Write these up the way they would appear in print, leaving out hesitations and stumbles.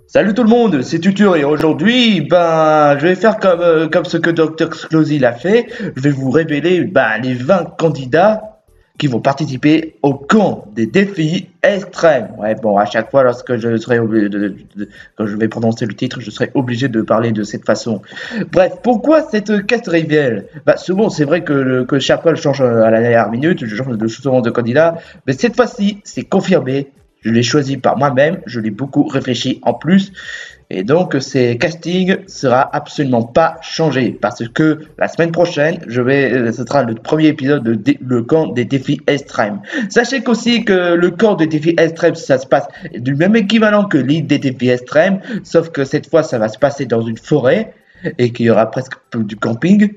Salut tout le monde, c'est Tutur et aujourd'hui, je vais faire comme ce que Dr. Sclosy l'a fait. Je vais vous révéler les 20 candidats qui vont participer au camp des défis extrêmes. Ouais, bon, à chaque fois, lorsque je serai quand je vais prononcer le titre, je serai obligé de parler de cette façon. Bref, pourquoi cette quête révèle? Souvent, c'est vrai que chaque fois, je change à la dernière minute, je change souvent de candidat, mais cette fois-ci, c'est confirmé. Je l'ai choisi par moi-même, je l'ai beaucoup réfléchi en plus. Et donc, ces castings sera absolument pas changé parce que la semaine prochaine, ce sera le premier épisode de le camp des défis extrêmes. Sachez qu'aussi que le camp des défis extrêmes, ça se passe du même équivalent que l'île des défis extrêmes, sauf que cette fois, ça va se passer dans une forêt et qu'il y aura presque du camping.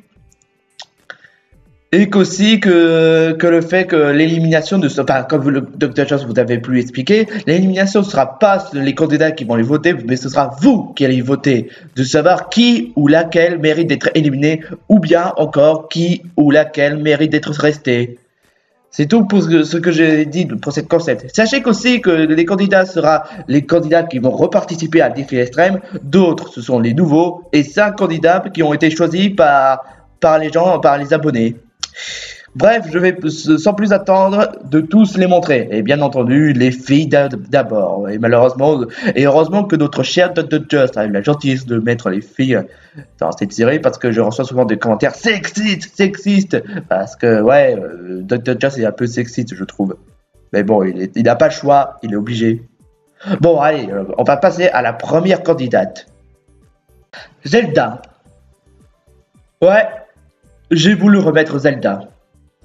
Et qu'aussi que le fait que l'élimination de comme le Dr. Jones vous avez pu expliquer, l'élimination ne sera pas les candidats qui vont les voter, mais ce sera vous qui allez voter, de savoir qui ou laquelle mérite d'être éliminé, ou bien encore qui ou laquelle mérite d'être resté. C'est tout pour ce que j'ai dit pour cette concept. Sachez qu'aussi que les candidats seront les candidats qui vont reparticiper à défi extrême, d'autres ce sont les nouveaux, et 5 candidats qui ont été choisis par les abonnés. Bref, je vais sans plus attendre de tous les montrer. Et bien entendu, les filles d'abord. Et heureusement que notre cher Dr. Just a eu la gentillesse de mettre les filles dans cette série parce que je reçois souvent des commentaires sexistes. Parce que, ouais, Dr. Just est un peu sexiste, je trouve. Mais bon, il n'a pas le choix, il est obligé. Bon, allez, on va passer à la première candidate. Zelda. Ouais. J'ai voulu remettre Zelda.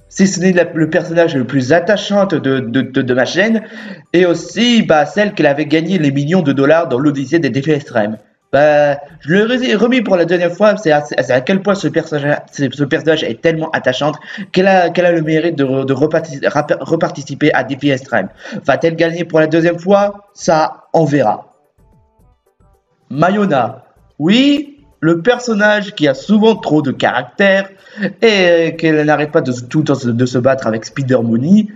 Si ce n'est le personnage le plus attachant de ma chaîne, et aussi celle qui avait gagné les millions de dollars dans l'Odyssée des défis extrêmes. Je l'ai remis pour la deuxième fois, c'est à quel point ce personnage est tellement attachante qu'elle a le mérite de reparticiper à défis extrêmes. Va-t-elle gagner pour la deuxième fois? Ça, on verra. Mayona. Oui, le personnage qui a souvent trop de caractère et qu'elle n'arrête pas de se battre avec Spider Money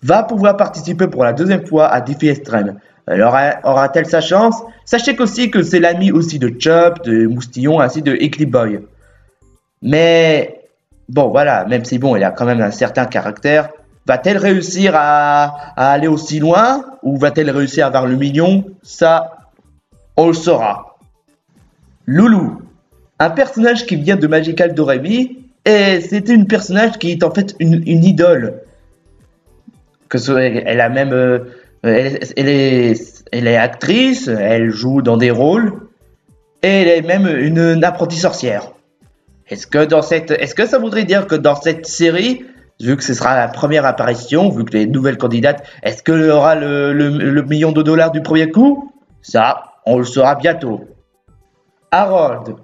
va pouvoir participer pour la deuxième fois à défi extrême. Alors aura-t-elle sa chance? Sachez qu'aussi que c'est l'ami aussi de Chop, de Moustillon ainsi de Eclipse. Mais bon voilà, même si bon, il a quand même un certain caractère, va-t-elle réussir à aller aussi loin ou va-t-elle réussir à avoir le million? Ça, on le saura. Loulou, un personnage qui vient de Magical Doremi, et c'est une personnage qui est en fait une idole. Elle a même, elle est actrice, elle joue dans des rôles, et elle est même une apprentie sorcière. Est-ce que ça voudrait dire que dans cette série, vu que ce sera la première apparition, vu que les nouvelles candidates, est-ce qu'elle aura le million de dollars du premier coup? Ça, on le saura bientôt. Harold.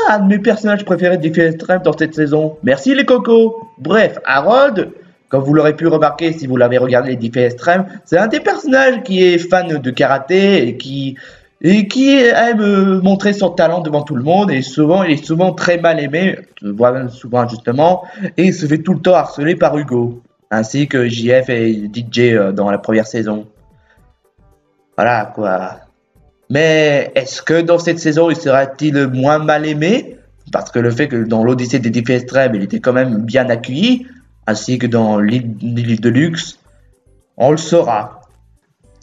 Un de mes personnages préférés de Défi Extrême dans cette saison. Merci les cocos. Bref, Harold, comme vous l'aurez pu remarquer si vous l'avez regardé les Défis Extrêmes, c'est un des personnages qui est fan de karaté et qui aime montrer son talent devant tout le monde. Et souvent, il est souvent très mal aimé, voire souvent injustement, et il se fait tout le temps harceler par Hugo, ainsi que JF et DJ dans la première saison. Voilà quoi. Mais est-ce que dans cette saison, il sera-t-il moins mal aimé? Parce que le fait que dans l'Odyssée des défis extrêmes, il était quand même bien accueilli, ainsi que dans l'île de luxe, on le saura.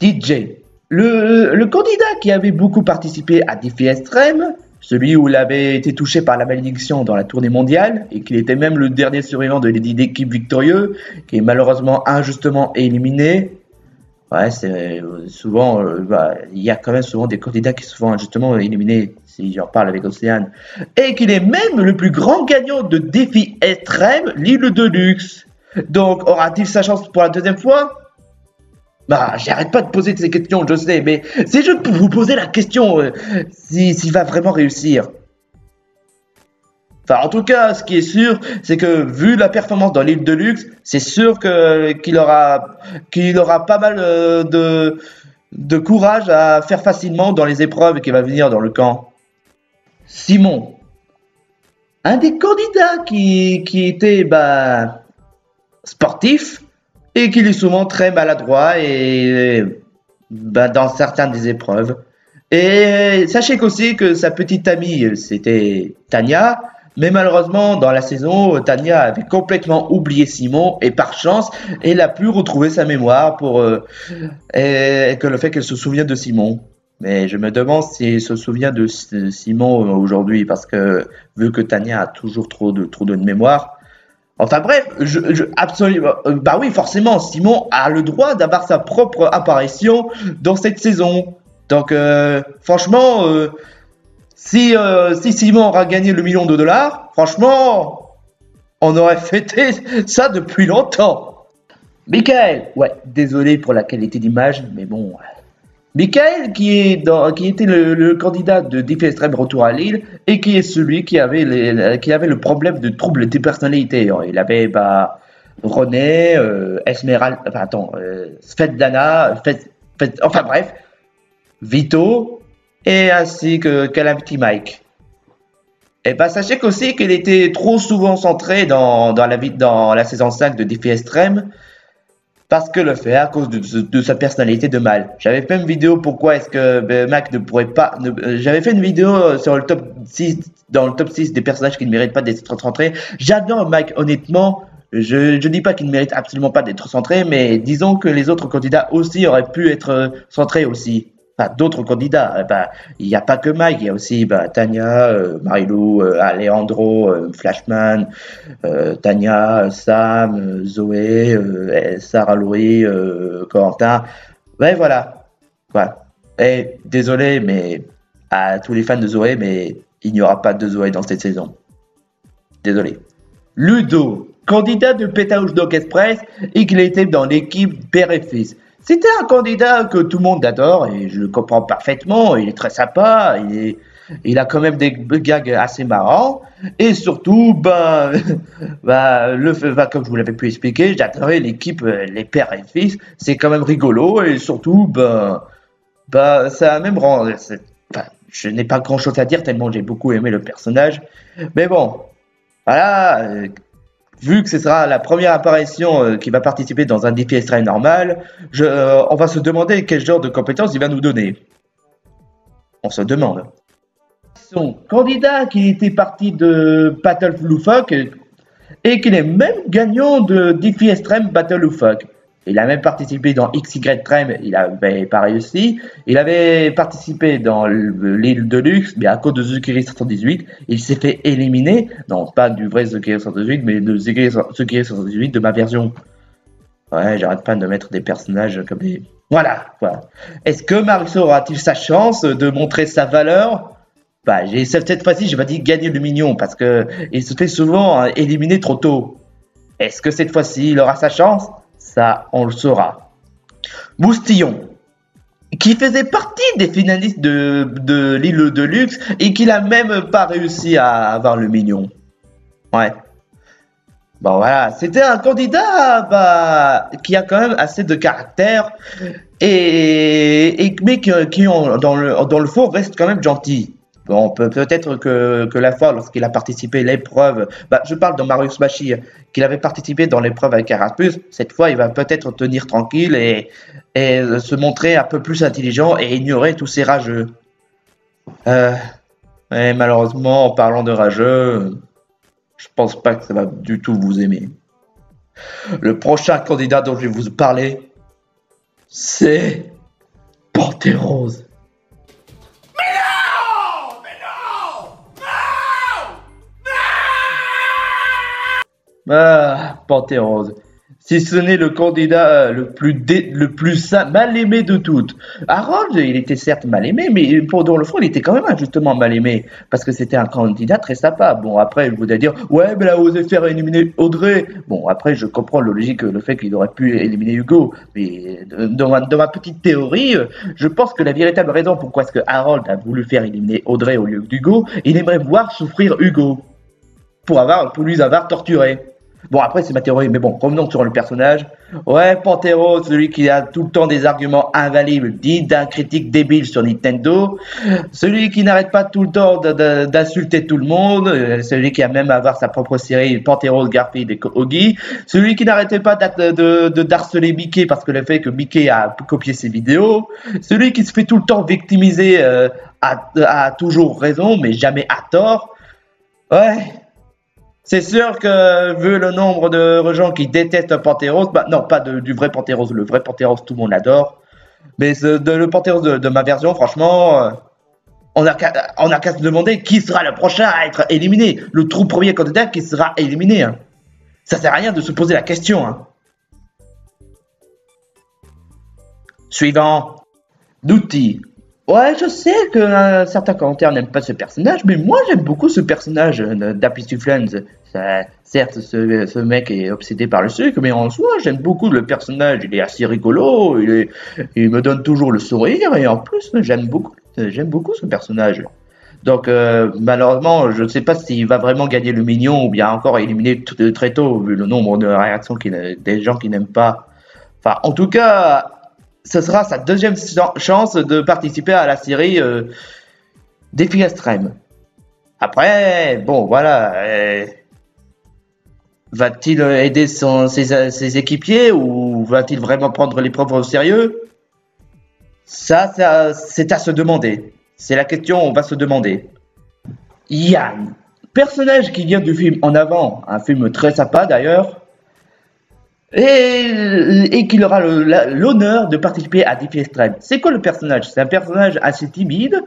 DJ, le candidat qui avait beaucoup participé à défis extrêmes, celui où il avait été touché par la malédiction dans la tournée mondiale, et qu'il était même le dernier survivant de l'équipe victorieux, qui est malheureusement injustement éliminé. Ouais, c'est souvent, il y a quand même souvent des candidats qui sont souvent injustement éliminés, si j'en parle avec Océane. Et qu'il est même le plus grand gagnant de défis extrêmes, l'île de luxe. Donc, aura-t-il sa chance pour la deuxième fois? J'arrête pas de poser ces questions, je sais, mais c'est juste pour vous poser la question, s'il va vraiment réussir. Enfin, en tout cas, ce qui est sûr, c'est que vu la performance dans l'île de luxe, c'est sûr qu'il aura pas mal de courage à faire facilement dans les épreuves qui va venir dans le camp. Simon, un des candidats qui était sportif et qui est souvent très maladroit et dans certaines des épreuves. Et sachez qu'aussi que sa petite amie, c'était Tania. Mais malheureusement, dans la saison, Tania avait complètement oublié Simon et par chance, elle a pu retrouver sa mémoire et que le fait qu'elle se souvienne de Simon. Mais je me demande si elle se souvient de Simon aujourd'hui parce que vu que Tania a toujours trop de mémoire. Enfin bref, absolument, bah oui, forcément, Simon a le droit d'avoir sa propre apparition dans cette saison. Donc franchement. Si Simon aura gagné le million de dollars, franchement, on aurait fêté ça depuis longtemps. Michael, ouais, désolé pour la qualité d'image, mais bon. Michael, qui était le candidat de Défi Extrême Retour à Lille et qui est celui qui avait le problème de trouble des personnalités. Il avait René, Esmeralda, Svetlana, enfin bref, Vito. Et ainsi que Calamity Mike. Et sachez qu'aussi qu'il était trop souvent centré dans la saison 5 de Défi Extrême parce que le fait à cause de sa personnalité de mâle. J'avais fait une vidéo pourquoi est-ce que Mac ne pourrait pas. J'avais fait une vidéo sur le top 6 dans le top 6 des personnages qui ne méritent pas d'être centrés. J'adore Mac, honnêtement. Je dis pas qu'il ne mérite absolument pas d'être centré, mais disons que les autres candidats aussi auraient pu être centrés aussi. Enfin, d'autres candidats, il n'y a pas que Mike, il y a aussi Tania, Marilou, Alejandro, Flashman, Tania, Sam, Zoé, Sarah Louis, Corentin. Ouais, voilà. Et désolé, mais à tous les fans de Zoé, mais il n'y aura pas de Zoé dans cette saison. Désolé. Ludo, candidat de Pétaouche Dog Express et qu'il était dans l'équipe Père et Fils. C'était un candidat que tout le monde adore et je le comprends parfaitement. Il est très sympa, il a quand même des gags assez marrants et surtout, comme je vous l'avais pu expliquer, j'adorais l'équipe les pères et fils. C'est quand même rigolo et surtout, ça même rend. Je n'ai pas grand chose à dire tellement j'ai beaucoup aimé le personnage, mais bon, voilà. Vu que ce sera la première apparition qui va participer dans un défi extrême normal, on va se demander quel genre de compétences il va nous donner. On se demande. Son candidat qui était parti de Battle Loufoque et qu'il est même gagnant de défi extrême Battle Loufoque. Il a même participé dans XY Trem, il n'avait pas réussi. Il avait participé dans l'île de luxe, mais à cause de Zukiri 118, il s'est fait éliminer. Non, pas du vrai Zukiri 118, mais de Zukiri 118 de ma version. Ouais, j'arrête pas de mettre des personnages comme des... Voilà. Est-ce que Marusso aura-t-il sa chance de montrer sa valeur? Cette fois-ci, je vais dire gagner le mignon, parce que il se fait souvent éliminer trop tôt. Est-ce que cette fois-ci, il aura sa chance? Ça, on le saura. Moustillon, qui faisait partie des finalistes de l'île de luxe et qui n'a même pas réussi à avoir le mignon. Ouais. Bon voilà, c'était un candidat qui a quand même assez de caractère mais qui dans le fond reste quand même gentil. Bon, peut-être que la fois, lorsqu'il a participé à l'épreuve, je parle de Marius Bachir, qu'il avait participé dans l'épreuve avec Erasmus, cette fois, il va peut-être tenir tranquille et se montrer un peu plus intelligent et ignorer tous ces rageux. Et malheureusement, en parlant de rageux, je pense pas que ça va du tout vous aimer. Le prochain candidat dont je vais vous parler, c'est Pantérose. Pantérose. Si ce n'est le candidat le plus mal aimé de toutes. Harold, il était certes mal aimé, mais dans le fond, il était quand même injustement mal aimé. Parce que c'était un candidat très sympa. Bon, après, il voudrait dire, ouais, mais il a osé faire éliminer Audrey. Bon, après, je comprends le logique, le fait qu'il aurait pu éliminer Hugo. Mais dans ma petite théorie, je pense que la véritable raison pourquoi est-ce que Harold a voulu faire éliminer Audrey au lieu d'Hugo, il aimerait voir souffrir Hugo. Pour lui avoir torturé. Bon, après, c'est ma théorie, mais bon, revenons sur le personnage. Ouais, Pantero, celui qui a tout le temps des arguments invalides, dit d'un critique débile sur Nintendo. Celui qui n'arrête pas tout le temps d'insulter tout le monde. Celui qui a même à avoir sa propre série, Pantero, Garfield et Oggy. Celui qui n'arrêtait pas d'harceler Mickey parce que le fait que Mickey a copié ses vidéos. Celui qui se fait tout le temps victimiser a toujours raison, mais jamais à tort. Ouais. C'est sûr que, vu le nombre de gens qui détestent Panteros, bah non, pas du vrai Panteros, le vrai Panteros, tout le monde l'adore. Mais le Panteros de ma version, franchement, on a qu'à se demander qui sera le prochain à être éliminé. Le tout premier candidat qui sera éliminé. Hein. Ça sert à rien de se poser la question. Hein. Suivant. Douty. Ouais, je sais que certains commentaires n'aiment pas ce personnage, mais moi j'aime beaucoup ce personnage d'Happy Friends. Certes, ce mec est obsédé par le sucre, mais en soi, j'aime beaucoup le personnage. Il est assez rigolo, il me donne toujours le sourire, et en plus, j'aime beaucoup ce personnage. Donc, malheureusement, je ne sais pas s'il va vraiment gagner le mignon ou bien encore éliminer très tôt, vu le nombre de réactions des gens qui n'aiment pas. Enfin, en tout cas. Ce sera sa deuxième chance de participer à la série Défi Extrême. Après, bon, voilà. Va-t-il aider ses équipiers ou va-t-il vraiment prendre l'épreuve au sérieux? Ça, c'est à se demander. C'est la question qu'on va se demander. Yann, personnage qui vient du film En Avant, un film très sympa d'ailleurs. Et qu'il aura l'honneur de participer à Défi Extrême. C'est quoi le personnage? C'est un personnage assez timide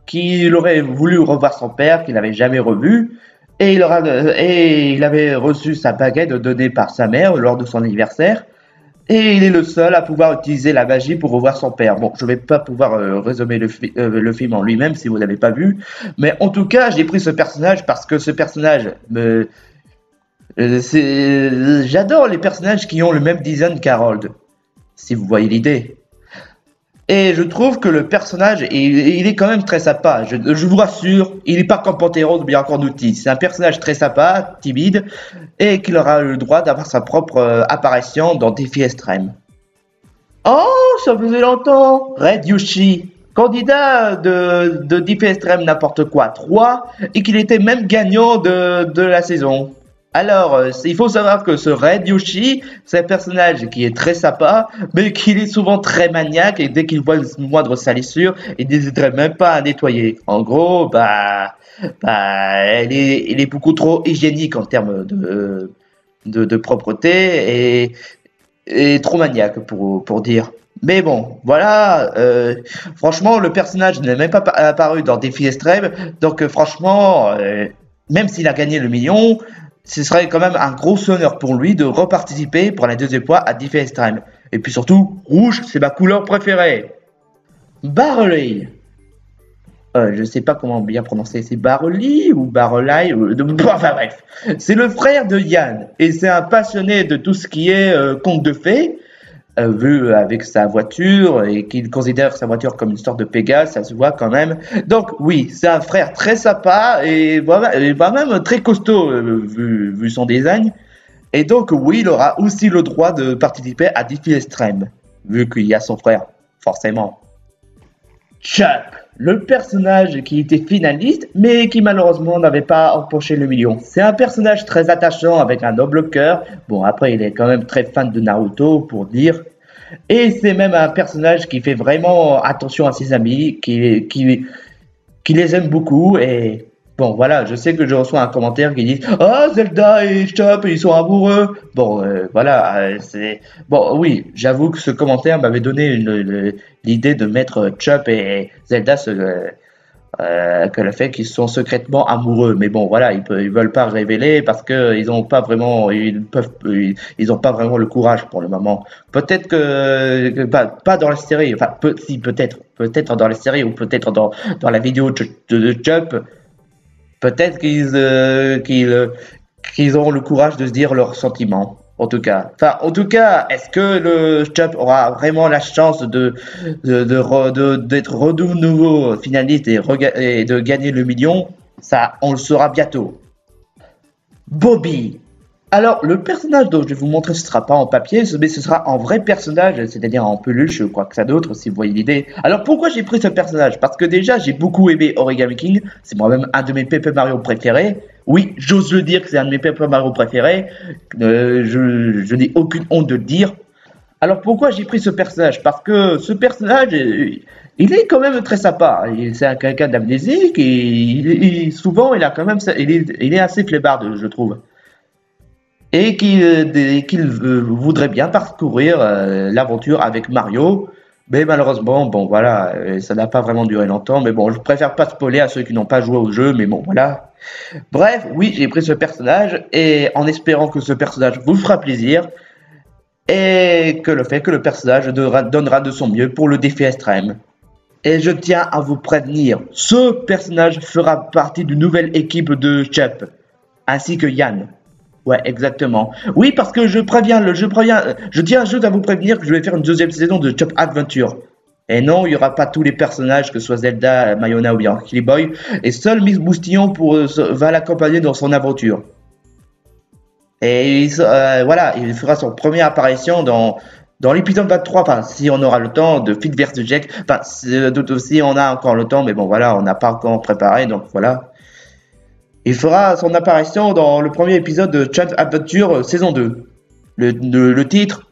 qui aurait voulu revoir son père, qu'il n'avait jamais revu, et il avait reçu sa baguette donnée par sa mère lors de son anniversaire, et il est le seul à pouvoir utiliser la magie pour revoir son père. Bon, je ne vais pas pouvoir résumer le film en lui-même si vous n'avez pas vu, mais en tout cas, j'ai pris ce personnage parce que ce personnage j'adore les personnages qui ont le même design qu'Harold, si vous voyez l'idée. Et je trouve que le personnage, il est quand même très sympa. Je vous rassure, il n'est pas comme Panteros ou bien encore Douty. C'est un personnage très sympa, timide, et qu'il aura le droit d'avoir sa propre apparition dans Défi Extrême. Oh, ça faisait longtemps. Red Yoshi, candidat de Défi Extrême n'importe quoi 3, et qu'il était même gagnant de la saison. Alors, il faut savoir que ce Red Yoshi, c'est un personnage qui est très sympa, mais qui est souvent très maniaque, et dès qu'il voit une moindre salissure, il n'hésiterait même pas à nettoyer. En gros, il est beaucoup trop hygiénique en termes de propreté, et trop maniaque pour dire. Mais bon, voilà, franchement, le personnage n'est même pas apparu dans Défi Extrême, donc franchement, même s'il a gagné le million, ce serait quand même un gros honneur pour lui de reparticiper pour la deuxième fois à Défi Extrême. Et puis surtout, rouge, c'est ma couleur préférée. Barley. Je ne sais pas comment bien prononcer, c'est Barley ou Barley, enfin bref. C'est le frère de Yann, et c'est un passionné de tout ce qui est conte de fées. Vu avec sa voiture et qu'il considère sa voiture comme une sorte de Pégase, ça se voit quand même. Donc oui, c'est un frère très sympa et même très costaud vu son design. Et donc oui, il aura aussi le droit de participer à Défi Extrême, vu qu'il y a son frère, forcément. Chuck, le personnage qui était finaliste, mais qui malheureusement n'avait pas empoché le million. C'est un personnage très attachant avec un noble cœur. Bon, après, il est quand même très fan de Naruto, pour dire. Et c'est même un personnage qui fait vraiment attention à ses amis, qui les aime beaucoup. Et bon, voilà, je sais que je reçois un commentaire qui dit « Ah, Zelda et Chop, ils sont amoureux !» Bon, voilà, c'est... Bon, oui, j'avoue que ce commentaire m'avait donné l'idée de mettre Chop et Zelda que le fait qu'ils sont secrètement amoureux. Mais bon, voilà, ils veulent pas révéler parce que ils ont pas vraiment le courage pour le moment. Peut-être que pas dans la série, enfin si peut-être dans la série ou peut-être dans la vidéo de Chop. Peut-être qu'ils auront le courage de se dire leurs sentiments. En tout cas, est-ce que le Chop aura vraiment la chance d'être de nouveau finaliste et de gagner le million? Ça, on le saura bientôt. Bobby. Alors, le personnage dont je vais vous montrer, ce sera pas en papier, mais ce sera en vrai personnage, c'est-à-dire en peluche, quoi que ça d'autre, si vous voyez l'idée. Alors, pourquoi j'ai pris ce personnage? Parce que déjà, j'ai beaucoup aimé Origami King, c'est moi-même un de mes Paper Mario préférés. Oui, j'ose le dire que c'est un de mes Paper Mario préférés, je n'ai aucune honte de le dire. Alors, pourquoi j'ai pris ce personnage? Parce que ce personnage, il est quand même très sympa. C'est quelqu'un d'amnésique et souvent, il a quand même, il est assez flemmard, je trouve et qu'il voudrait bien parcourir l'aventure avec Mario. Mais malheureusement, bon voilà, ça n'a pas vraiment duré longtemps. Mais bon, je préfère pas spoiler à ceux qui n'ont pas joué au jeu, mais bon voilà. Bref, oui, j'ai pris ce personnage et en espérant que ce personnage vous fera plaisir et que le personnage donnera de son mieux pour le défi extrême. Et je tiens à vous prévenir, ce personnage fera partie d'une nouvelle équipe de Chep, ainsi que Yann. Ouais, exactement. Oui, parce que je tiens juste à vous prévenir que je vais faire une deuxième saison de Chop Adventure. Et non, il n'y aura pas tous les personnages, que ce soit Zelda, Mayona ou bien Killy Boy, et seul Miss Boustillon va l'accompagner dans son aventure. Et voilà, il fera son première apparition dans l'épisode 23, enfin, si on aura le temps, de Fit vs Jack. Enfin, si on a encore le temps, mais bon, voilà, on n'a pas encore préparé, donc voilà. Il fera son apparition dans le premier épisode de Chop Adventure saison 2. Le titre,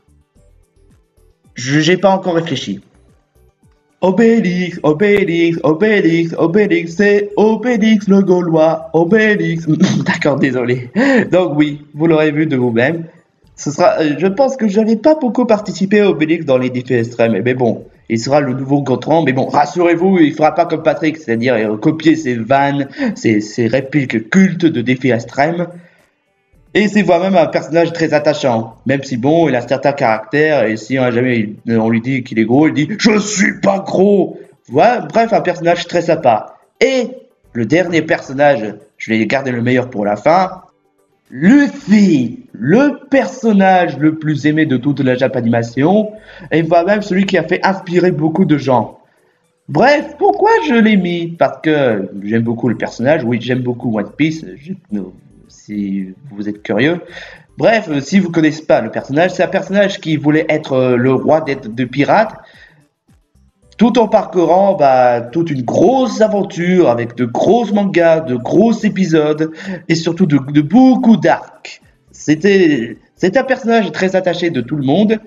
j'ai pas encore réfléchi. Obélix, Obélix, Obélix, Obélix, c'est Obélix le Gaulois, Obélix. D'accord, désolé. Donc oui, vous l'aurez vu de vous-même. Je pense que je n'avais pas beaucoup participé à Obélix dans les défis extrêmes, mais bon, il sera le nouveau Gontran, mais bon, rassurez-vous, il fera pas comme Patrick, c'est-à-dire copier ses vannes, ses répliques cultes de défis extrêmes. Et c'est vraiment un personnage très attachant, même si bon, il a certains caractères, et si jamais on lui dit qu'il est gros, il dit « Je suis pas gros !» Voilà, bref, un personnage très sympa. Et le dernier personnage, je vais garder le meilleur pour la fin, Luffy, le personnage le plus aimé de toute la Japanimation, et voire même celui qui a fait inspirer beaucoup de gens. Bref, pourquoi je l'ai mis? Parce que j'aime beaucoup le personnage, oui, j'aime beaucoup One Piece, si vous êtes curieux. Bref, si vous ne connaissez pas le personnage, c'est un personnage qui voulait être le roi de pirates, tout en parcourant toute une grosse aventure avec de grosses mangas, de gros épisodes et surtout de beaucoup d'arcs. C'est un personnage très attaché de tout le monde.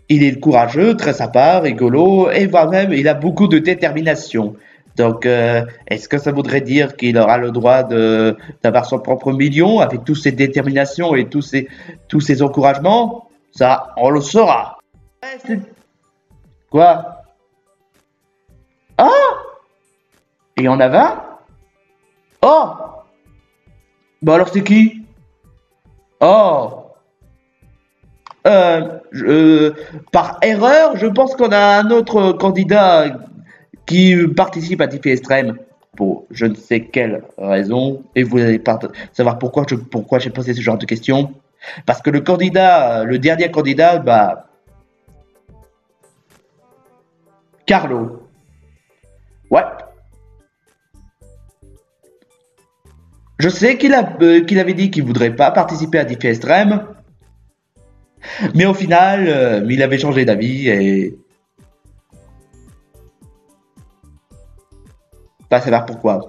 Il est courageux, très sympa, rigolo et voire même il a beaucoup de détermination. Donc, est-ce que ça voudrait dire qu'il aura le droit d'avoir son propre million avec toutes ses déterminations et tous ses encouragements? Ça, on le saura. Quoi? Ah! Il y en a 20? Oh! Bah alors c'est qui? Oh! Par erreur, je pense qu'on a un autre candidat qui participe à Défi Extrême pour je ne sais quelle raison. Et vous allez savoir pourquoi j'ai posé ce genre de questions. Parce que le dernier candidat, Carlo. Ouais. Je sais qu'il avait dit qu'il voudrait pas participer à Défi Extrême. Mais au final, il avait changé d'avis et... Pas savoir pourquoi.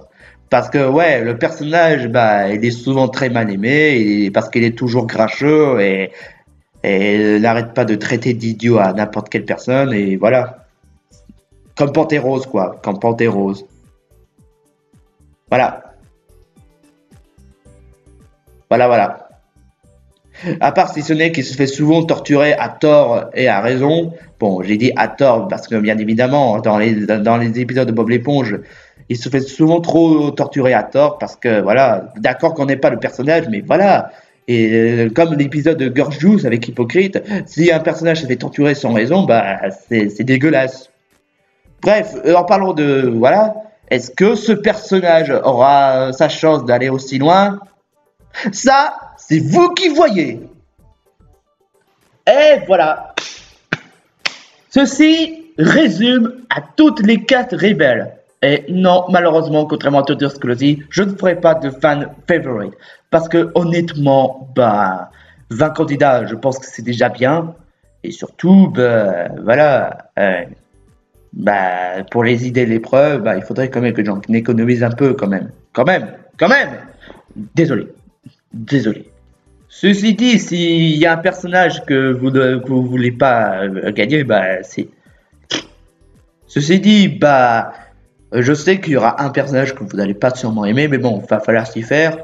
Parce que, ouais, le personnage, il est souvent très mal aimé, parce qu'il est toujours grincheux et n'arrête pas de traiter d'idiot à n'importe quelle personne, et voilà. Comme Pantérose, quoi. Comme Pantérose. Voilà. Voilà. À part si ce n'est qu'il se fait souvent torturer à tort et à raison. Bon, j'ai dit à tort parce que, bien évidemment, dans les épisodes de Bob l'éponge, il se fait souvent trop torturer à tort parce que, voilà, d'accord qu'on n'est pas le personnage, mais voilà. Et comme l'épisode de Gorge Juice avec Hypocrite, si un personnage se fait torturer sans raison, c'est dégueulasse. Bref, en parlant de... Voilà, est-ce que ce personnage aura sa chance d'aller aussi loin? Ça, c'est vous qui voyez. Et voilà. Ceci résume à toutes les cartes rebelles. Et non, malheureusement, contrairement à Tutor Sclosy, je ne ferai pas de fan favorite. Parce que honnêtement, 20 candidats, je pense que c'est déjà bien. Et surtout, bah, voilà, bah, pour les idées de l'épreuve, bah, il faudrait quand même que j'en économise un peu quand même. Quand même. Désolé, désolé. Ceci dit, s'il y a un personnage que vous voulez pas gagner, bah c'est. Ceci dit, bah je sais qu'il y aura un personnage que vous n'allez pas sûrement aimer, mais bon, va falloir s'y faire.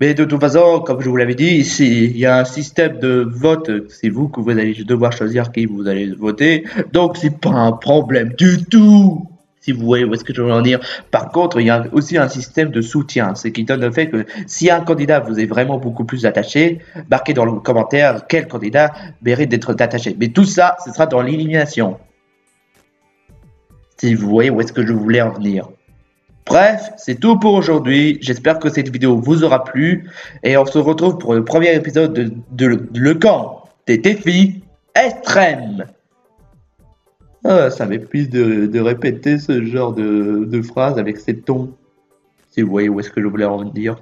Mais de toute façon, comme je vous l'avais dit, ici, il y a un système de vote, c'est vous que vous allez devoir choisir qui vous allez voter, donc c'est pas un problème du tout, si vous voyez où est-ce que je veux en dire. Par contre, il y a aussi un système de soutien, ce qui donne le fait que si un candidat vous est vraiment beaucoup plus attaché, marquez dans le commentaire quel candidat mérite d'être attaché. Mais tout ça, ce sera dans l'élimination, si vous voyez où est-ce que je voulais en venir. Bref, c'est tout pour aujourd'hui. J'espère que cette vidéo vous aura plu. Et on se retrouve pour le premier épisode de Le Camp des défis extrêmes. Ah, ça m'épuise de répéter ce genre de phrase avec ces tons. Si vous voyez où est-ce que je voulais en venir.